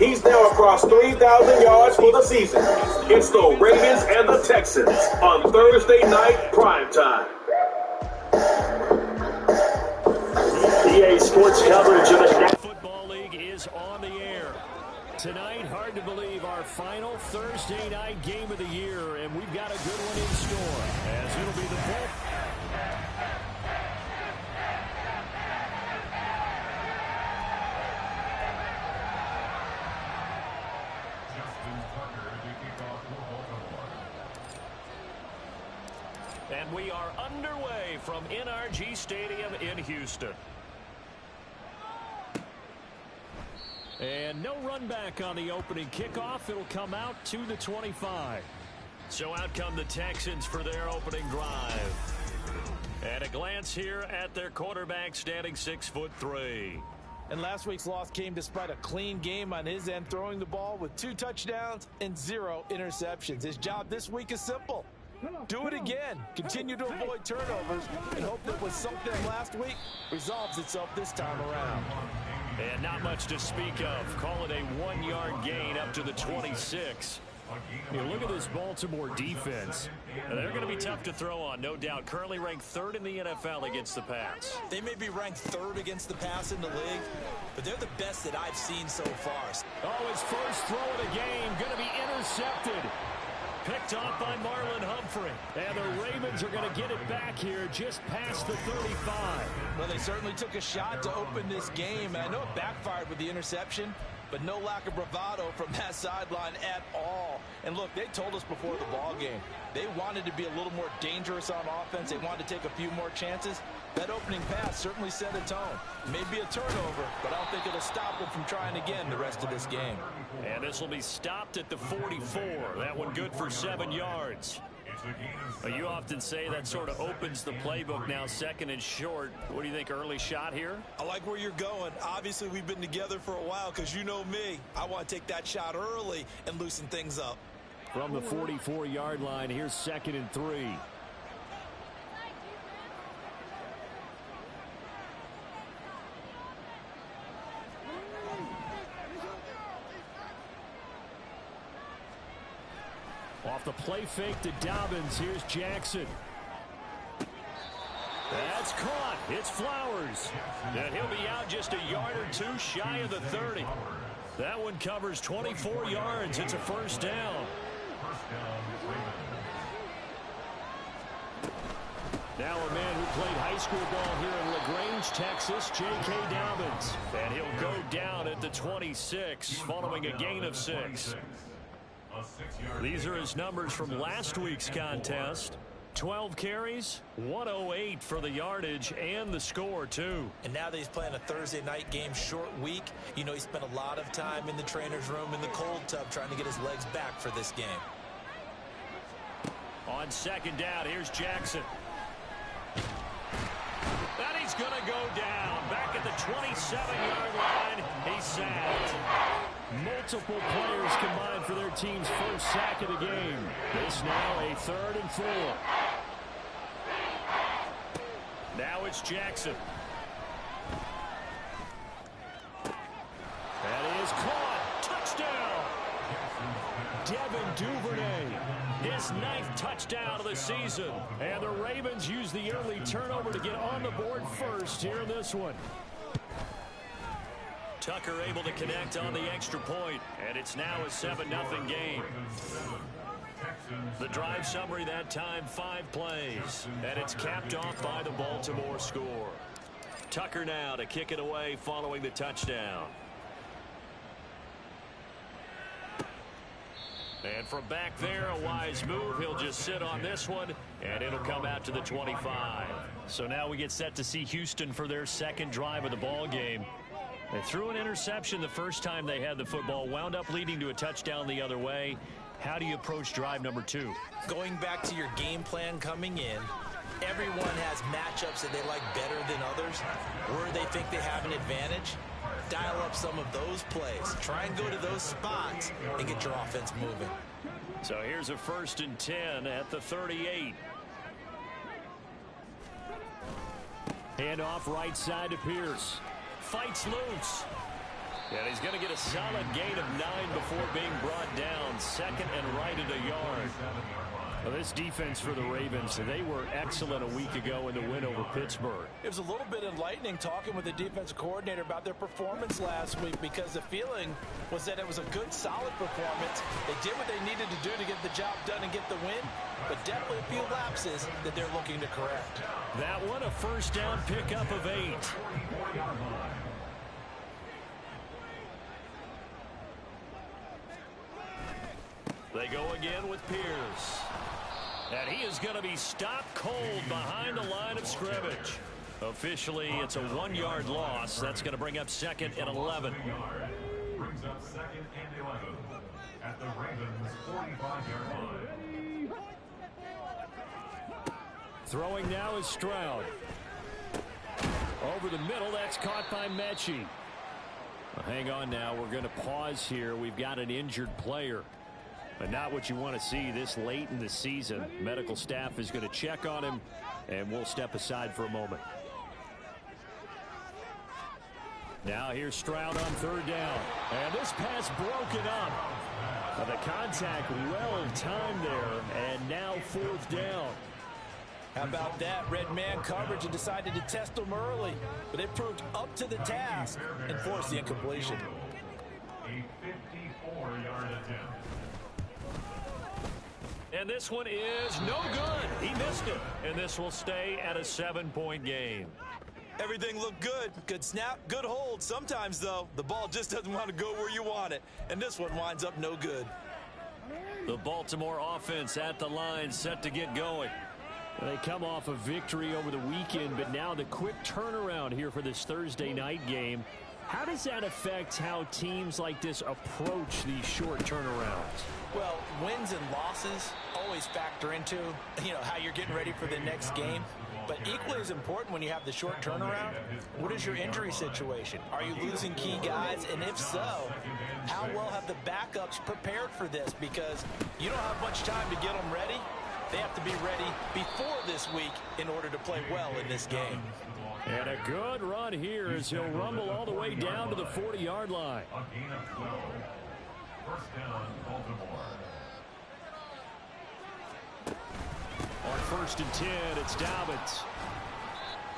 He's now across 3,000 yards for the season. It's the Ravens and the Texans on Thursday night primetime. EA Sports coverage of the Football League is on the air. Tonight, hard to believe, our final Thursday night game of the year, and we've got a good one in store, as it'll be the Bull. And we are underway from NRG Stadium in Houston. And no run back on the opening kickoff. It'll come out to the 25. So out come the Texans for their opening drive. And a glance here at their quarterback, standing 6'3". And last week's loss came despite a clean game on his end, throwing the ball with 2 touchdowns and 0 interceptions. His job this week is simple. Do it again. Continue to avoid turnovers and hope that what something last week resolves itself this time around. And not much to speak of. Call it a 1-yard gain up to the 26. You look at this Baltimore defense. They're going to be tough to throw on, no doubt. Currently ranked 3rd in the NFL against the pass. They may be ranked 3rd against the pass in the league, but they're the best that I've seen so far. Oh, his first throw of the game going to be intercepted. Picked off by Marlon Humphrey. And the Ravens are going to get it back here just past the 35. Well, they certainly took a shot to open this game. And I know it backfired with the interception, but no lack of bravado from that sideline at all. And look, they told us before the ball game, they wanted to be a little more dangerous on offense. They wanted to take a few more chances. That opening pass certainly set a tone. Maybe a turnover, but I don't think it'll stop them from trying again the rest of this game. And this will be stopped at the 44. That one good for 7 yards. Well, you often say that sort of opens the playbook now, 2nd and short. What do you think, early shot here? I like where you're going. Obviously, we've been together for a while because you know me. I want to take that shot early and loosen things up. From the 44-yard line, here's 2nd and 3. Off the play fake to Dobbins. Here's Jackson. That's caught. It's Flowers. And he'll be out just a yard or 2 shy of the 30. That one covers 24 yards. It's a first down. Now a man who played high school ball here in LaGrange, Texas, J.K. Dobbins. And he'll go down at the 26 following a gain of 6. These are his numbers from last week's contest. 12 carries, 108 for the yardage, and the score, too. And now that he's playing a Thursday night game, short week, you know he spent a lot of time in the trainer's room in the cold tub trying to get his legs back for this game. On 2nd down, here's Jackson. And he's going to go down. Back at the 27-yard line, he's sacked. Multiple players combined for their team's first sack of the game. This now a 3rd and 4. Now it's Jackson. That is caught. Touchdown. Devin Duvernay. His 9th touchdown of the season. And the Ravens use the early turnover to get on the board first here in this one. Tucker able to connect on the extra point, and it's now a 7-0 game. The drive summary that time, 5 plays, and it's capped off by the Baltimore score. Tucker now to kick it away following the touchdown. And from back there, a wise move. He'll just sit on this one, and it'll come out to the 25. So now we get set to see Houston for their 2nd drive of the ball game. They threw an interception the first time they had the football, wound up leading to a touchdown the other way. How do you approach drive number 2? Going back to your game plan coming in, everyone has matchups that they like better than others. Where they think they have an advantage, dial up some of those plays. Try and go to those spots and get your offense moving. So here's a 1st and 10 at the 38. Hand off right side to Pierce. Fights loose. And he's going to get a solid gain of 9 before being brought down. Second and right at a yard. Well, this defense for the Ravens, they were excellent a week ago in the win over Pittsburgh. It was a little bit enlightening talking with the defensive coordinator about their performance last week, because the feeling was that it was a good, solid performance. They did what they needed to do to get the job done and get the win, but definitely a few lapses that they're looking to correct. That one, a first down pickup of 8. They go again with Pierce. And he is going to be stopped cold behind the line of scrimmage. Officially, it's a 1-yard loss. That's going to bring up 2nd and 11. Brings up 2nd and 11 at the Ravens' 45-yard line. Throwing now is Stroud. Over the middle, that's caught by Mechie. Well, hang on now. We're going to pause here. We've got an injured player. But not what you want to see this late in the season. Medical staff is going to check on him, and we'll step aside for a moment. Now here's Stroud on 3rd down. And this pass broken up. The contact well timed there, and now 4th down. How about that? Red man coverage and decided to test them early, but they proved up to the task and forced the incompletion. A 54-yard attempt. And this one is no good. He missed it. And this will stay at a 7-point game. Everything looked good. Good snap, good hold. Sometimes, though, the ball just doesn't want to go where you want it. And this one winds up no good. The Baltimore offense at the line, set to get going. They come off a victory over the weekend, but now the quick turnaround here for this Thursday night game. How does that affect how teams like this approach these short turnarounds? Well, wins and losses always factor into, how you're getting ready for the next game. But equally as important when you have the short turnaround, what is your injury situation? Are you losing key guys? And if so, how well have the backups prepared for this? Because you don't have much time to get them ready. They have to be ready before this week in order to play well in this game. And a good run here as he'll rumble all the way down to the 40-yard line. A gain of 12. First down, Baltimore. On 1st and 10, it's Dobbins.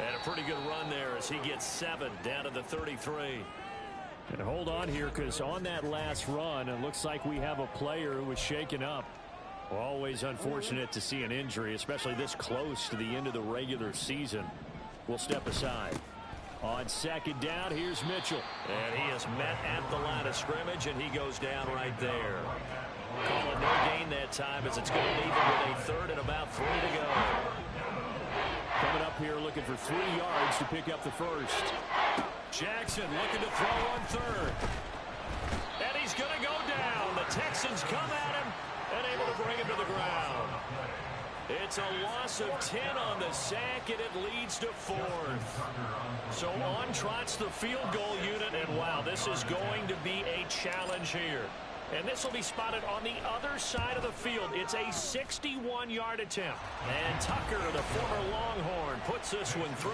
And a pretty good run there as he gets 7 down to the 33. And hold on here, because on that last run, it looks like we have a player who was shaken up. Always unfortunate to see an injury, especially this close to the end of the regular season. We'll step aside. On 2nd down, here's Mitchell. And he is met at the line of scrimmage, and he goes down right there. Call it no gain that time as it's going to leave him with a 3rd and about 3 to go. Coming up here looking for 3 yards to pick up the 1st. Jackson looking to throw on 3rd. And he's going to go down. The Texans come at him and able to bring him to the ground. It's a loss of 10 on the sack, and it leads to 4th. So on trots the field goal unit, and wow, this is going to be a challenge here. And this will be spotted on the other side of the field. It's a 61-yard attempt. And Tucker, the former Longhorn, puts this one through,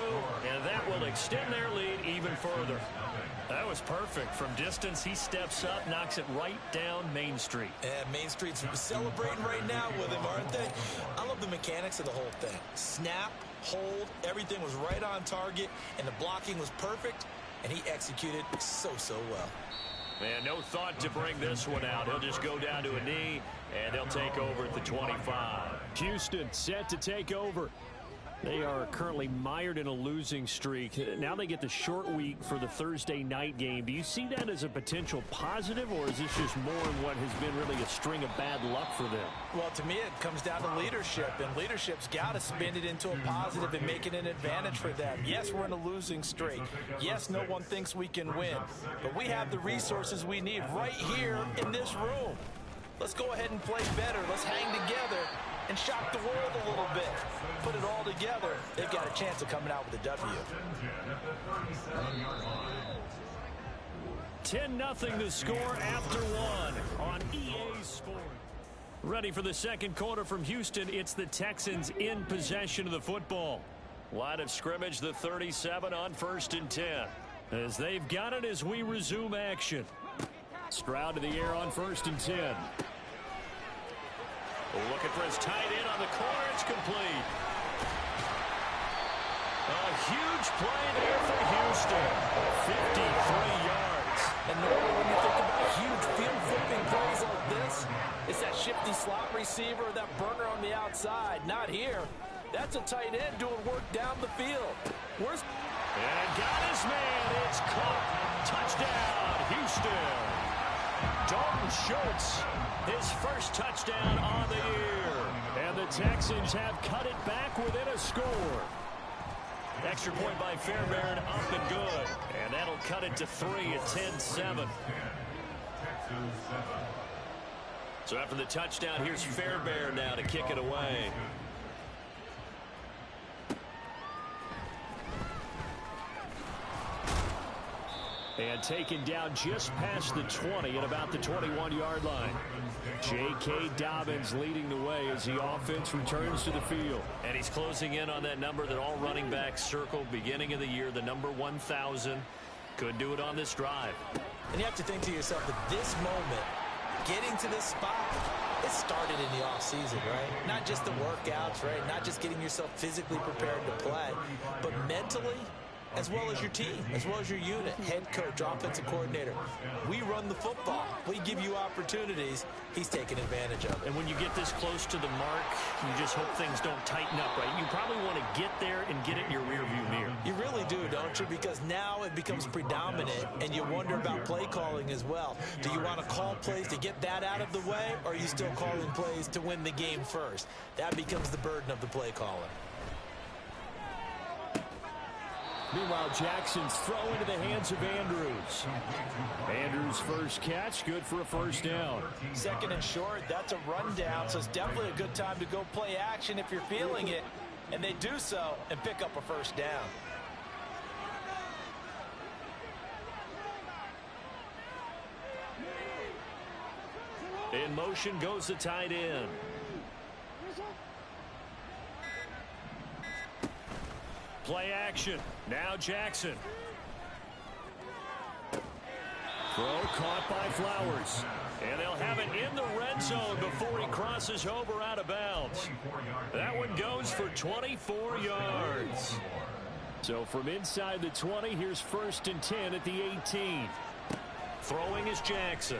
and that will extend their lead even further. That was perfect. From distance, he steps up, knocks it right down Main Street. And Main Street's celebrating right now with him, aren't they? I love the mechanics of the whole thing. Snap, hold, everything was right on target, and the blocking was perfect, and he executed so well. And no thought to bring this one out. He'll just go down to a knee, and they'll take over at the 25. Houston set to take over. They are currently mired in a losing streak. Now they get the short week for the Thursday night game. Do you see that as a potential positive, or is this just more in what has been really a string of bad luck for them? Well, to me, it comes down to leadership, and leadership's got to spin it into a positive and make it an advantage for them. Yes, we're in a losing streak. Yes, no one thinks we can win, but we have the resources we need right here in this room. Let's go ahead and play better. Let's hang together and shock the world a little bit. Put it all together. They've got a chance of coming out with a W. 10-0 the score after 1 on EA Sports. Ready for the second quarter from Houston. It's the Texans in possession of the football. Line of scrimmage, the 37 on 1st and 10. as they've got it as we resume action. Stroud to the air on 1st and 10. Looking for his tight end on the corner. It's complete. A huge play there for Houston. 53 yards. And normally when you think about huge field flipping plays like this, it's that shifty slot receiver or that burner on the outside. Not here. That's a tight end doing work down the field. And got his man. It's caught. Touchdown, Houston. Dalton Schultz, his first touchdown on the year. And the Texans have cut it back within a score. Extra point by Fairbairn, up and good. And that'll cut it to 3 at 10-7. So after the touchdown, here's Fairbairn now to kick it away. And taken down just past the 20 at about the 21-yard line. J.K. Dobbins leading the way as the offense returns to the field. And he's closing in on that number that all running backs circled beginning of the year, the number 1,000. Could do it on this drive. And you have to think to yourself that this moment, getting to this spot, it started in the offseason, right? Not just the workouts, right? Not just getting yourself physically prepared to play, but mentally, as well as your team, as well as your unit, head coach, offensive coordinator. We run the football. We give you opportunities. He's taking advantage of it. And when you get this close to the mark, you just hope things don't tighten up, right? You probably want to get there and get it in your rearview mirror. You really do, don't you? Because now it becomes predominant, and you wonder about play calling as well. Do you want to call plays to get that out of the way, or are you still calling plays to win the game first? That becomes the burden of the play caller. Meanwhile, Jackson's throw into the hands of Andrews. Andrews' first catch, good for a first down. 2nd and short, that's a rundown, so it's definitely a good time to go play action if you're feeling it. And they do so and pick up a first down. In motion goes the tight end. Play action. Now Jackson. Throw caught by Flowers. And they'll have it in the red zone before he crosses over out of bounds. That one goes for 24 yards. So from inside the 20, here's 1st and 10 at the 18. Throwing is Jackson.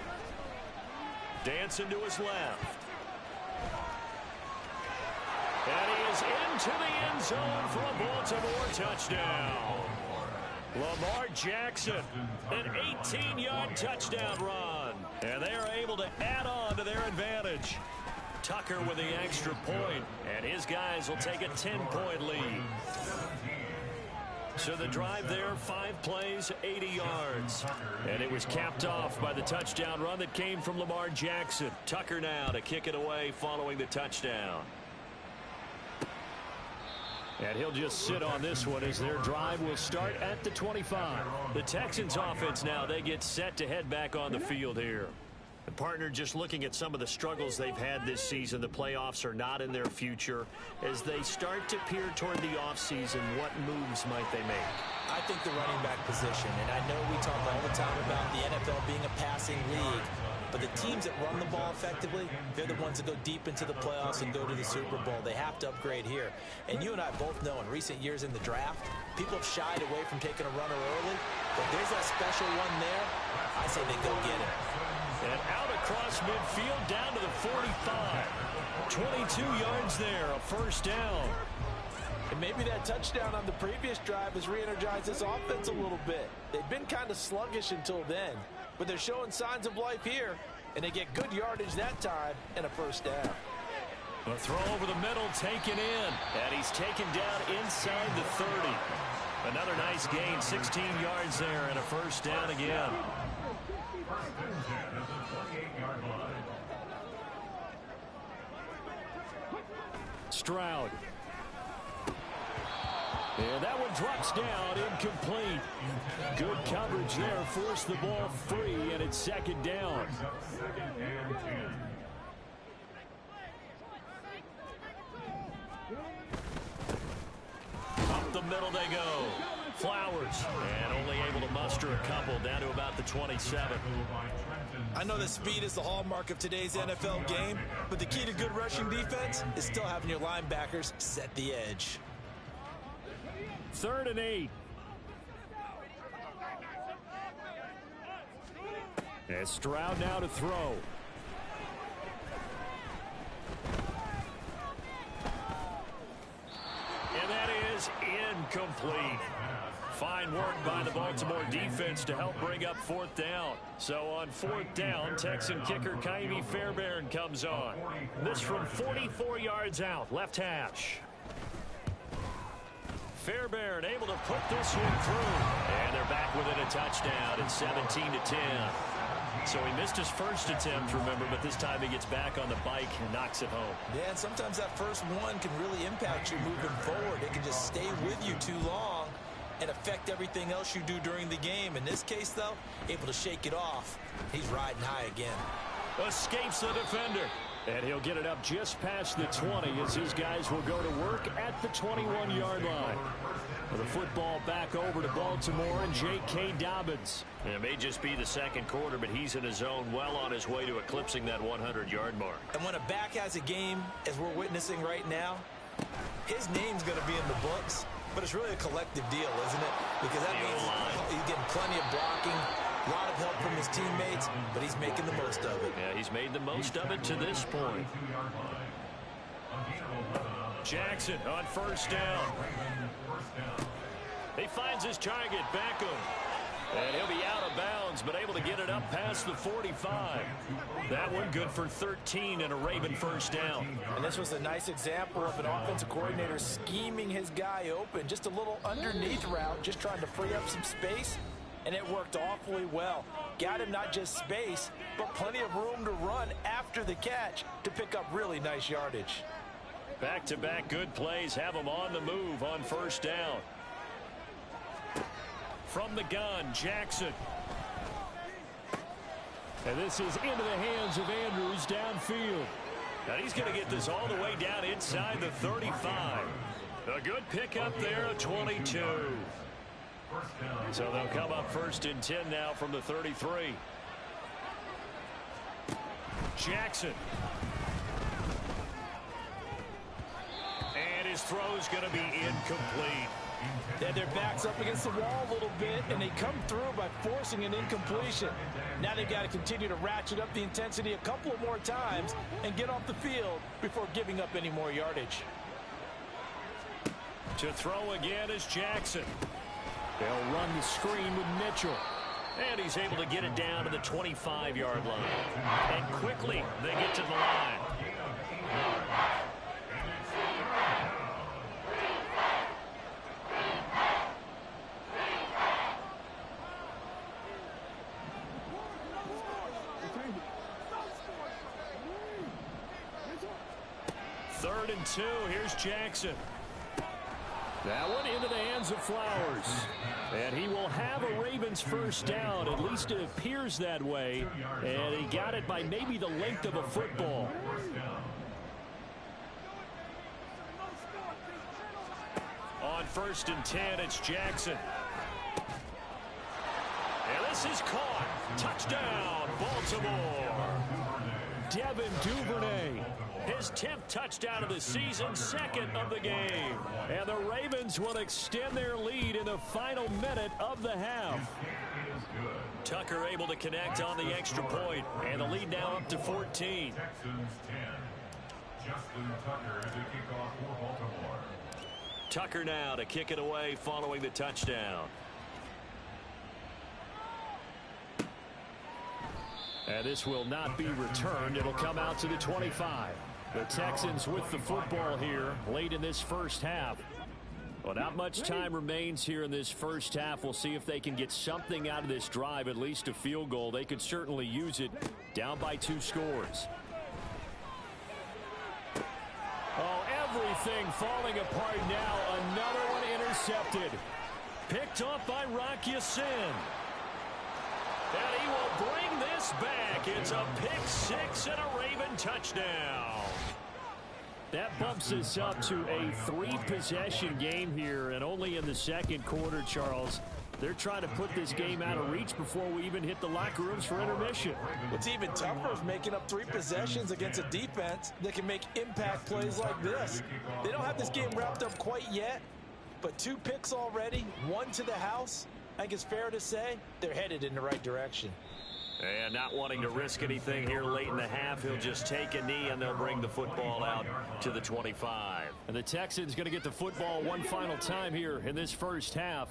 Dancing to his left. And he is into the end zone for a Baltimore touchdown. Lamar Jackson, an 18-yard touchdown run. And they are able to add on to their advantage. Tucker with the extra point, and his guys will take a 10-point lead. So the drive there, 5 plays, 80 yards. And it was capped off by the touchdown run that came from Lamar Jackson. Tucker now to kick it away following the touchdown. And he'll just sit on this one as their drive will start at the 25. The Texans offense now, they get set to head back on the field here. And partner, just looking at some of the struggles they've had this season, the playoffs are not in their future. As they start to peer toward the offseason, what moves might they make? I think the running back position, and I know we talk all the time about the NFL being a passing league, but the teams that run the ball effectively, they're the ones that go deep into the playoffs and go to the Super Bowl. They have to upgrade here. And you and I both know in recent years in the draft, people have shied away from taking a runner early, but there's that special one there. I say they go get it. And out across midfield down to the 45. 22 yards there, a first down. And maybe that touchdown on the previous drive has re-energized this offense a little bit. They've been kind of sluggish until then, but they're showing signs of life here, and they get good yardage that time and a first down. A throw over the middle taken in, and he's taken down inside the 30. Another nice gain, 16 yards there, and a first down again. Stroud. And that one drops down, incomplete. Good coverage there, forced the ball free, and it's 2nd down. Up the middle they go. Flowers, and only able to muster muster a couple down to about the 27. I know that speed is the hallmark of today's NFL game, but the key to good rushing defense is still having your linebackers set the edge. 3rd and 8. And Stroud now to throw. And that is incomplete. Fine work by the Baltimore defense to help bring up 4th down. So on 4th down, Texan kicker Kaimi Fairbairn comes on. This from 44 yards out, left hash. Fairbairn able to put this one through. And they're back within a touchdown at 17-10. So he missed his first attempt, remember, but this time he gets back on the bike and knocks it home. Yeah, and sometimes that first one can really impact you moving forward. It can just stay with you too long and affect everything else you do during the game. In this case, though, able to shake it off. He's riding high again. Escapes the defender. And he'll get it up just past the 20 as his guys will go to work at the 21-yard line. With the football back over to Baltimore and J.K. Dobbins. It may just be the second quarter, but he's in his zone, well on his way to eclipsing that 100-yard mark. And when a back has a game, as we're witnessing right now, his name's going to be in the books, but it's really a collective deal, isn't it? Because that means he's getting plenty of blocking, a lot of help from his teammates, but he's making the most of it. Yeah, he's made the most of it to this point. Jackson on 1st down. He finds his target, Beckham. And he'll be out of bounds, but able to get it up past the 45. That one good for 13 and a Raven 1st down. And this was a nice example of an offensive coordinator scheming his guy open. Just a little underneath route, just trying to free up some space. And it worked awfully well. Got him not just space, but plenty of room to run after the catch to pick up really nice yardage. Back-to-back good plays have him on the move on 1st down. From the gun, Jackson. And this is into the hands of Andrews downfield. And he's going to get this all the way down inside the 35. A good pickup there of 22. So they'll come up 1st and 10 now from the 33. Jackson. And his throw's going to be incomplete. Yeah, their back's up against the wall a little bit, and they come through by forcing an incompletion. Now they've got to continue to ratchet up the intensity a couple of more times and get off the field before giving up any more yardage. To throw again is Jackson. They'll run the screen with Mitchell. And he's able to get it down to the 25-yard line. And quickly, they get to the line. Third and 2. Here's Jackson. That one into the hands of Flowers. And he will have a Ravens 1st down. At least it appears that way. And he got it by maybe the length of a football. On 1st and 10, it's Jackson. And this is caught. Touchdown, Baltimore. Devin Duvernay. His 10th touchdown of the season, 2nd of the game. And the Ravens will extend their lead in the final minute of the half. Tucker able to connect on the extra point, and the lead now up to 14. Texans 10. Justin Tucker to kick off for Baltimore. Tucker now to kick it away following the touchdown. And this will not be returned. It'll come out to the 25. The Texans with the football here late in this first half. Well, not much time remains here in this first half. We'll see if they can get something out of this drive, at least a field goal. They could certainly use it down by 2 scores. Oh, everything falling apart now. Another one intercepted. Picked off by Rock Ya-Sin. And he will bring this back. It's a pick 6 and a Raven touchdown. That bumps us up to a 3-possession game here, and only in the second quarter, Charles. They're trying to put this game out of reach before we even hit the locker rooms for intermission. What's even tougher is making up 3 possessions against a defense that can make impact plays like this. They don't have this game wrapped up quite yet, but 2 picks already, 1 to the house. I think it's fair to say they're headed in the right direction. And not wanting to risk anything here late in the half, he'll just take a knee and they'll bring the football out to the 25. And the Texans going to get the football one final time here in this first half.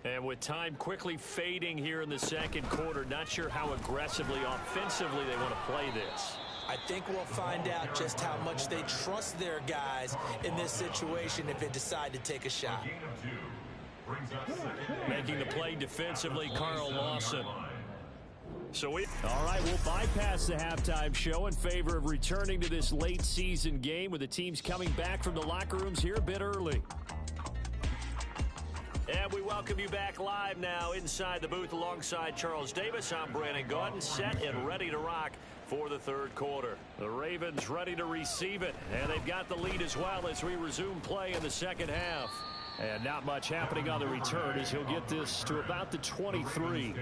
And with time quickly fading here in the second quarter, not sure how aggressively, offensively they want to play this. I think we'll find out just how much they trust their guys in this situation if they decide to take a shot. Making the play defensively, Carl Lawson. All right, we'll bypass the halftime show in favor of returning to this late season game with the teams coming back from the locker rooms here a bit early. And we welcome you back live now inside the booth alongside Charles Davis. I'm Brandon Gaudin, set and ready to rock for the third quarter. The Ravens ready to receive it, and they've got the lead as well as we resume play in the second half. And not much happening on the return as he'll get this to about the 23.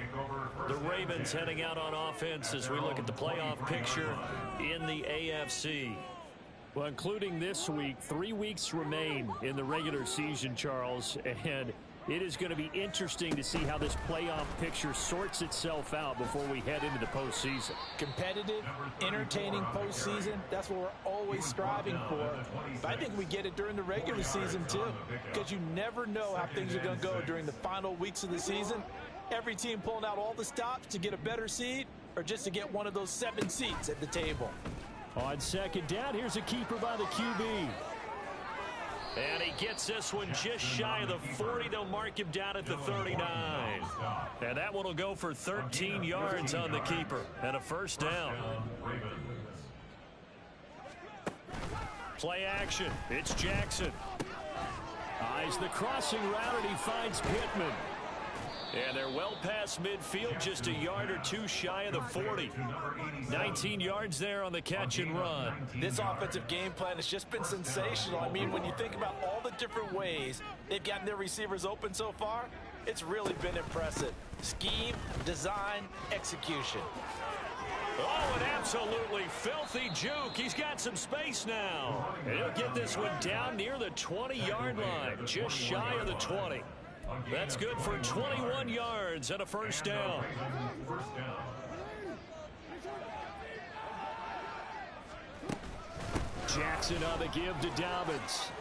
The Ravens heading out on offense as we look at the playoff picture in the AFC. Well, including this week, 3 weeks remain in the regular season, Charles, and it is going to be interesting to see how this playoff picture sorts itself out before we head into the postseason. Competitive, entertaining postseason, that's what we're always striving for. But I think we get it during the regular season, too, because you never know how things are going to go during the final weeks of the season. Every team pulling out all the stops to get a better seed or just to get one of those 7 seats at the table. On second down, here's a keeper by the QB. And he gets this one just shy of the 40. They'll mark him down at the 39. And that one will go for 13 yards on the keeper and a first down. Play action. It's Jackson. Eyes the crossing route, and he finds Pittman. And they're well past midfield, just a yard or 2 shy of the 40. 19 yards there on the catch and run. This offensive game plan has just been sensational. I mean, when you think about all the different ways they've gotten their receivers open so far, it's really been impressive. Scheme, design, execution. Oh, an absolutely filthy juke. He's got some space now. And he'll get this one down near the 20-yard line, just shy of the 20. That's good for 21 yards and a first down. Jackson on the give to Dobbins.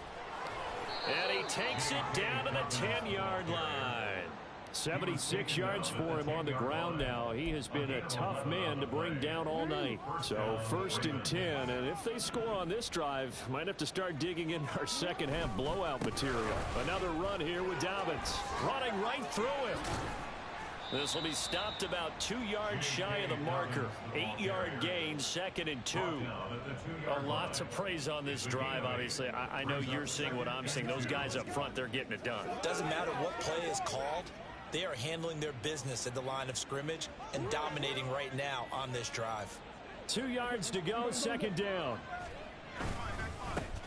And he takes it down to the 10-yard line. 76 yards for him on the ground now. He has been a tough man to bring down all night. So first and 10, and if they score on this drive, might have to start digging in our second half blowout material. Another run here with Dobbins. Running right through him. This will be stopped about 2 yards shy of the marker. 8-yard gain, second and 2. A lot to praise on this drive, obviously. I know you're seeing what I'm seeing. Those guys up front, they're getting it done. Doesn't matter what play is called. They are handling their business at the line of scrimmage and dominating right now on this drive. 2 yards to go, second down.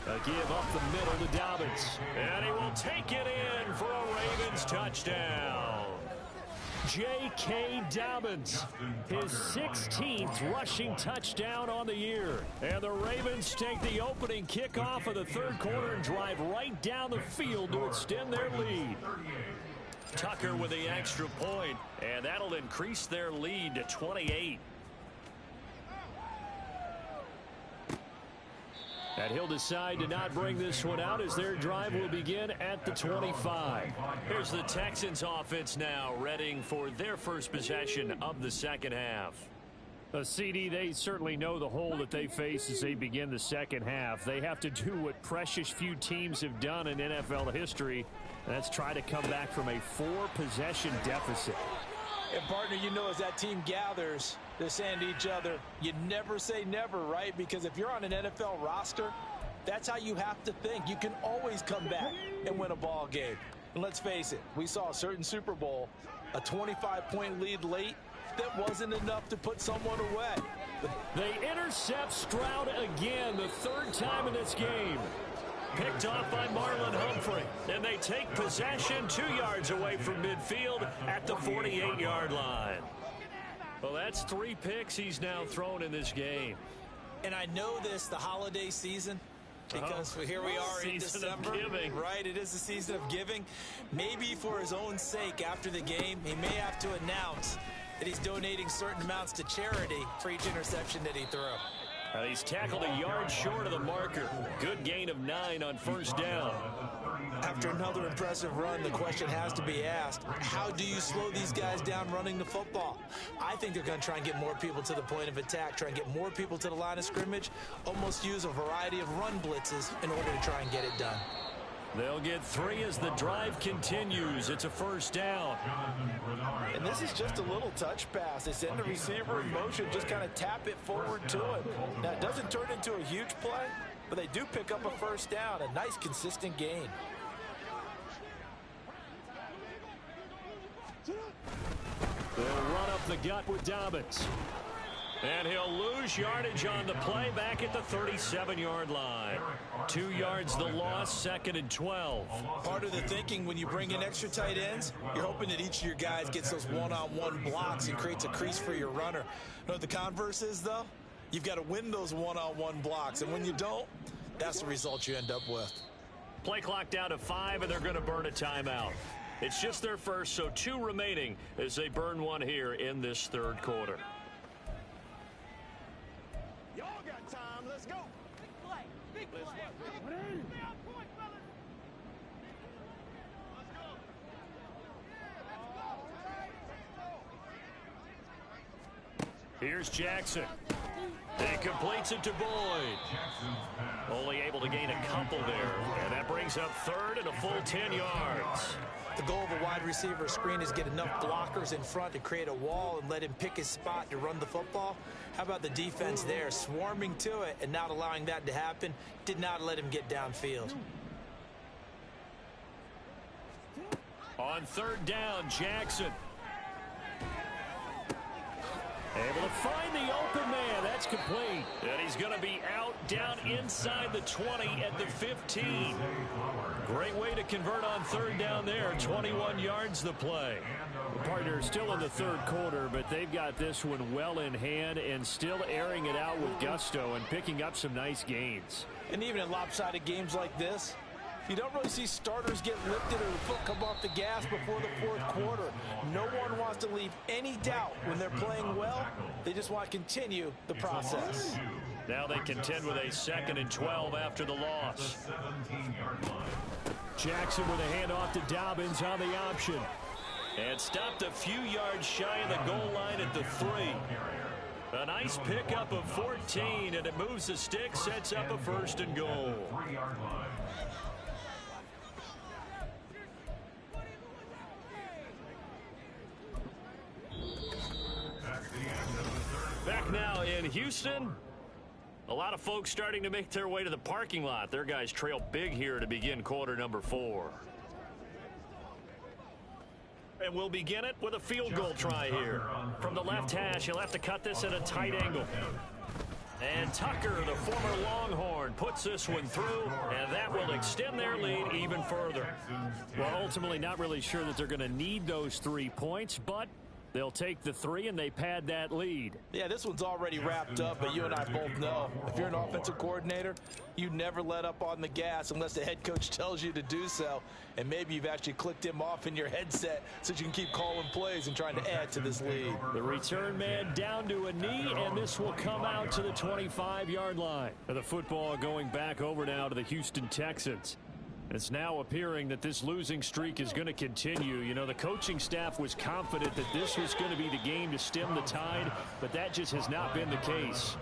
A give up the middle to Dobbins. And he will take it in for a Ravens touchdown. J.K. Dobbins, his 16th rushing touchdown on the year. And the Ravens take the opening kickoff of the third quarter and drive right down the field to extend their lead. Tucker with the extra point, and that'll increase their lead to 28. And he'll decide to not bring this one out as their drive will begin at the 25. Here's the Texans offense now, readying for their first possession of the second half. CD, they certainly know the hole that they face as they begin the second half. They have to do what precious few teams have done in NFL history, and that's try to come back from a 4-possession deficit. And, partner, you know as that team gathers, they're saying to each other, you never say never, right? Because if you're on an NFL roster, that's how you have to think. You can always come back and win a ball game. And let's face it, we saw a certain Super Bowl, a 25-point lead late, that wasn't enough to put someone away. They intercept Stroud again, the third time in this game. Picked off by Marlon Humphrey. And they take possession 2 yards away from midfield at the 48-yard line. Well, that's 3 picks he's now thrown in this game. And I know this, the holiday season, because here we are in December. Right, it is the season of giving. Maybe for his own sake after the game, he may have to announce that he's donating certain amounts to charity for each interception that he threw. He's tackled a yard short of the marker. Good gain of 9 on first down. After another impressive run, the question has to be asked, how do you slow these guys down running the football? I think they're going to try and get more people to the point of attack, try and get more people to the line of scrimmage, almost use a variety of run blitzes in order to try and get it done. They'll get 3 as the drive continues. It's a first down. And this is just a little touch pass. They send the receiver in motion, just kind of tap it forward to him. Now, it doesn't turn into a huge play, but they do pick up a first down, a nice, consistent gain. They'll run up the gut with Dobbins. And he'll lose yardage on the play back at the 37-yard line. 2 yards the loss, 2nd and 12. Part of the thinking when you bring in extra tight ends, you're hoping that each of your guys gets those one-on-one blocks and creates a crease for your runner. You know what the converse is, though? You've got to win those one-on-one blocks, and when you don't, that's the result you end up with. Play clock down to 5, and they're going to burn a timeout. It's just their first, so 2 remaining as they burn 1 here in this third quarter. Y'all got time. Let's go. Big play. Big play. Stay on point, fellas. Let's go. Here's Jackson. He completes it to Boyd. Only able to gain a couple there. And that brings up 3rd and a full 10 yards. The goal of a wide receiver screen is get enough blockers in front to create a wall and let him pick his spot to run the football. How about the defense there, swarming to it and not allowing that to happen? Did not let him get downfield. On 3rd down, Jackson. Able to find the open man. That's complete. And he's going to be out down inside the 20 at the 15. Great way to convert on 3rd down there. 21 yards the play. The partner is still in the 3rd quarter, but they've got this one well in hand and still airing it out with gusto and picking up some nice gains. And even in lopsided games like this, you don't really see starters get lifted or the foot come off the gas before the 4th quarter. No one wants to leave any doubt when they're playing well. They just want to continue the process. Now they contend with a 2nd and 12 after the loss. Jackson with a handoff to Dobbins on the option. And stopped a few yards shy of the goal line at the 3. A nice pickup of 14, and it moves the stick, sets up a 1st and goal. Back now in Houston. A lot of folks starting to make their way to the parking lot. Their guys trail big here to begin quarter number 4. And we'll begin it with a field goal try here. From the left hash, he'll have to cut this at a tight angle. And Tucker, the former Longhorn, puts this one through, and that will extend their lead even further. Well, ultimately not really sure that they're going to need those 3 points, but they'll take the 3 and they pad that lead. Yeah, this one's already wrapped up, but you and I both know if you're an offensive coordinator, you never let up on the gas unless the head coach tells you to do so. And maybe you've actually clicked him off in your headset so you can keep calling plays and trying to add to this lead. The return man down to a knee, and this will come out to the 25-yard line. And the football going back over now to the Houston Texans. It's now appearing that this losing streak is going to continue. You know, the coaching staff was confident that this was going to be the game to stem the tide, but that just has not been the case.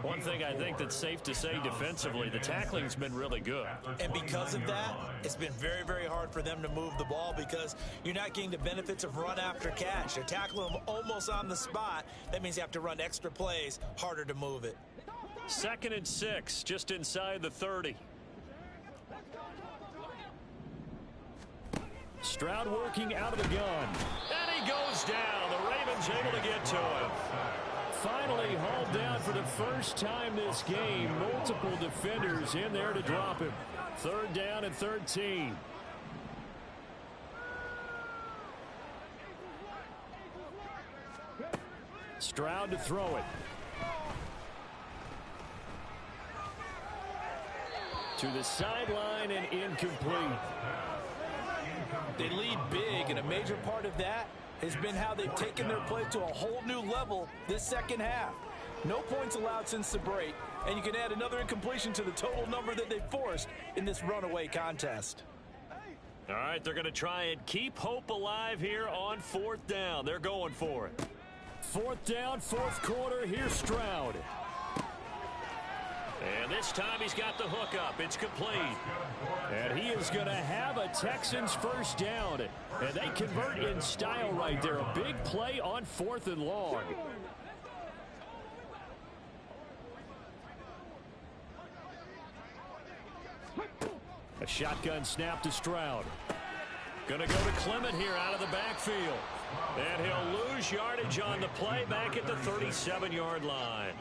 One thing I think that's safe to say defensively, the tackling's been really good. And because of that, it's been very, very hard for them to move the ball because you're not getting the benefits of run after catch. They're tackling them almost on the spot. That means you have to run extra plays, harder to move it. 2nd and 6, just inside the 30. Stroud working out of the gun. And he goes down. The Ravens was able to get to him. Finally hauled down for the first time this game. Multiple defenders in there to drop him. 3rd down and 13. Stroud to throw it. To the sideline and incomplete. They lead big, and a major part of that has been how they've taken their play to a whole new level this second half. No points allowed since the break, and you can add another incompletion to the total number that they forced in this runaway contest. All right, they're going to try and keep hope alive here on 4th down. They're going for it. 4th down, 4th quarter. Here's Stroud. And this time he's got the hook up. It's complete. And he is going to have a Texans first down. And they convert in style right there. A big play on 4th and long. A shotgun snap to Stroud. Going to go to Clement here out of the backfield. And he'll lose yardage on the play back at the 37-yard line.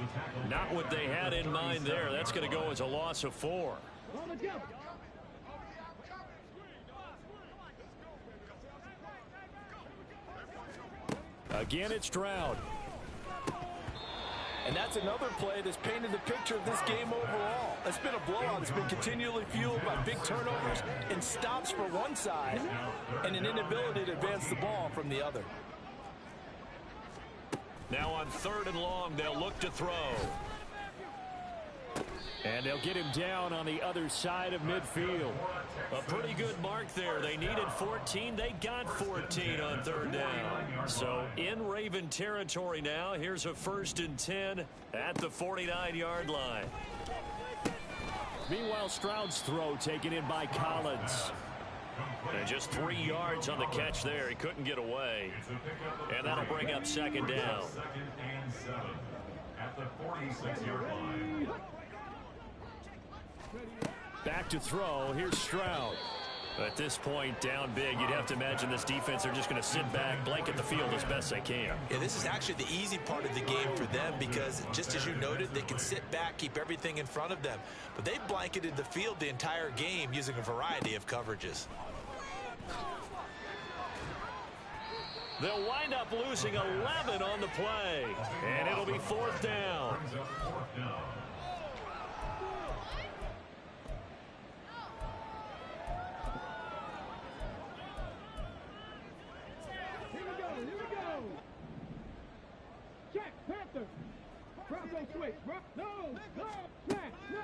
Not what they had in mind there. That's going to go as a loss of 4. Again, it's Stroud. And that's another play that's painted the picture of this game overall. It's been a blowout that's been continually fueled by big turnovers and stops for one side and an inability to advance the ball from the other. Now on 3rd and long, they'll look to throw. And they'll get him down on the other side of midfield. A pretty good mark there. They needed 14. They got 14 on 3rd down. So in Raven territory now. Here's a 1st and 10 at the 49-yard line. Meanwhile, Stroud's throw taken in by Collins. And just 3 yards on the catch there. He couldn't get away. And that'll bring up 2nd down. 2nd and 7 at the 46-yard line. Back to throw. Here's Stroud. At this point, down big, you'd have to imagine this defense are just going to sit back, blanket the field as best they can. Yeah, this is actually the easy part of the game for them because, just as you noted, they can sit back, keep everything in front of them. But they blanketed the field the entire game using a variety of coverages. They'll wind up losing 11 on the play. And it'll be 4th down.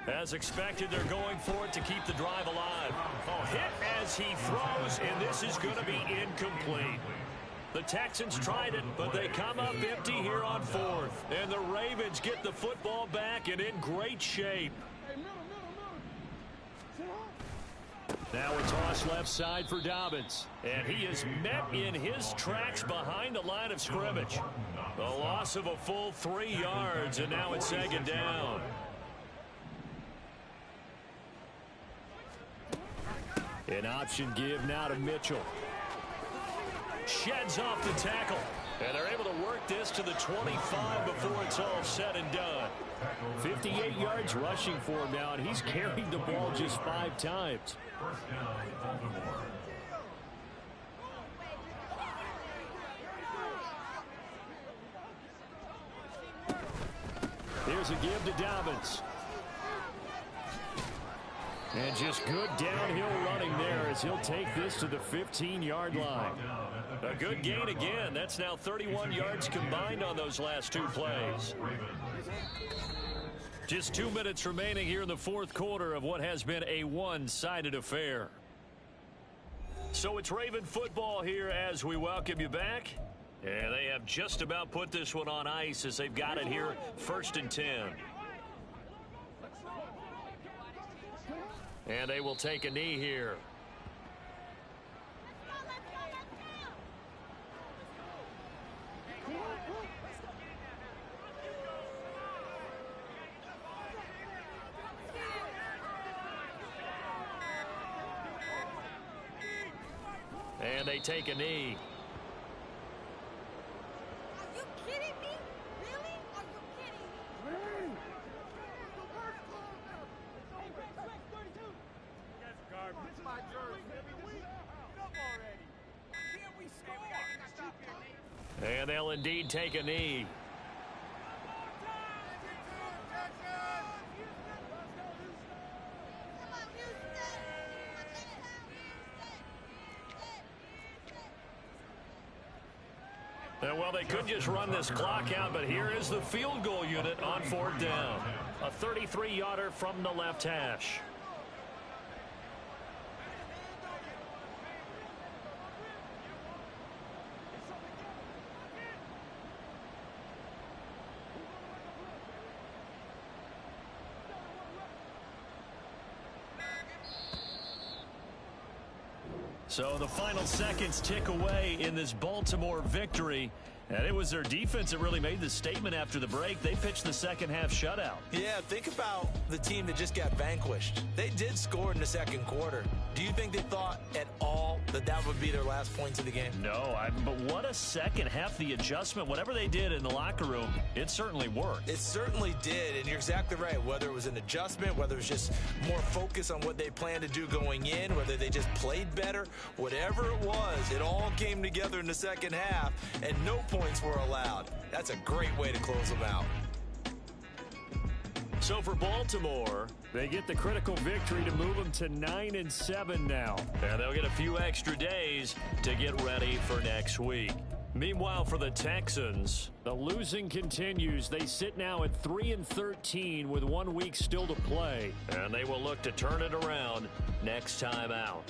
As expected, they're going for it to keep the drive alive. Oh, hit as he throws, and this is going to be incomplete. The Texans tried it, but they come up empty here on 4th. And the Ravens get the football back and in great shape. Now a toss left side for Dobbins. And he is met in his tracks behind the line of scrimmage. The loss of a full 3 yards, and now it's 2nd down. An option give now to Mitchell. Sheds off the tackle. And they're able to work this to the 25 before it's all said and done. 58 yards rushing for him now, and he's carried the ball just 5 times. Here's a give to Dobbins. And just good downhill running there as he'll take this to the 15-yard line. A good gain again. That's now 31 yards combined on those last 2 plays. Just 2 minutes remaining here in the 4th quarter of what has been a one-sided affair. So it's Raven football here as we welcome you back. And they have just about put this one on ice as they've got it here 1st and 10. And they will take a knee here. And they take a knee. And they'll indeed take a knee. And well, they could just run this clock out, but here is the field goal unit on 4th down. A 33-yarder from the left hash. So the final seconds tick away in this Baltimore victory. And it was their defense that really made the statement after the break. They pitched the second half shutout. Yeah, think about the team that just got vanquished. They did score in the second quarter. Do you think they thought at all that that would be their last points of the game? No, but what a second half. The adjustment, whatever they did in the locker room, it certainly worked. It certainly did, and you're exactly right. Whether it was an adjustment, whether it was just more focus on what they planned to do going in, whether they just played better, whatever it was, it all came together in the second half, and no points were allowed. That's a great way to close them out. So for Baltimore, they get the critical victory to move them to 9-7 now. And they'll get a few extra days to get ready for next week. Meanwhile, for the Texans, the losing continues. They sit now at 3-13 with 1 week still to play. And they will look to turn it around next time out.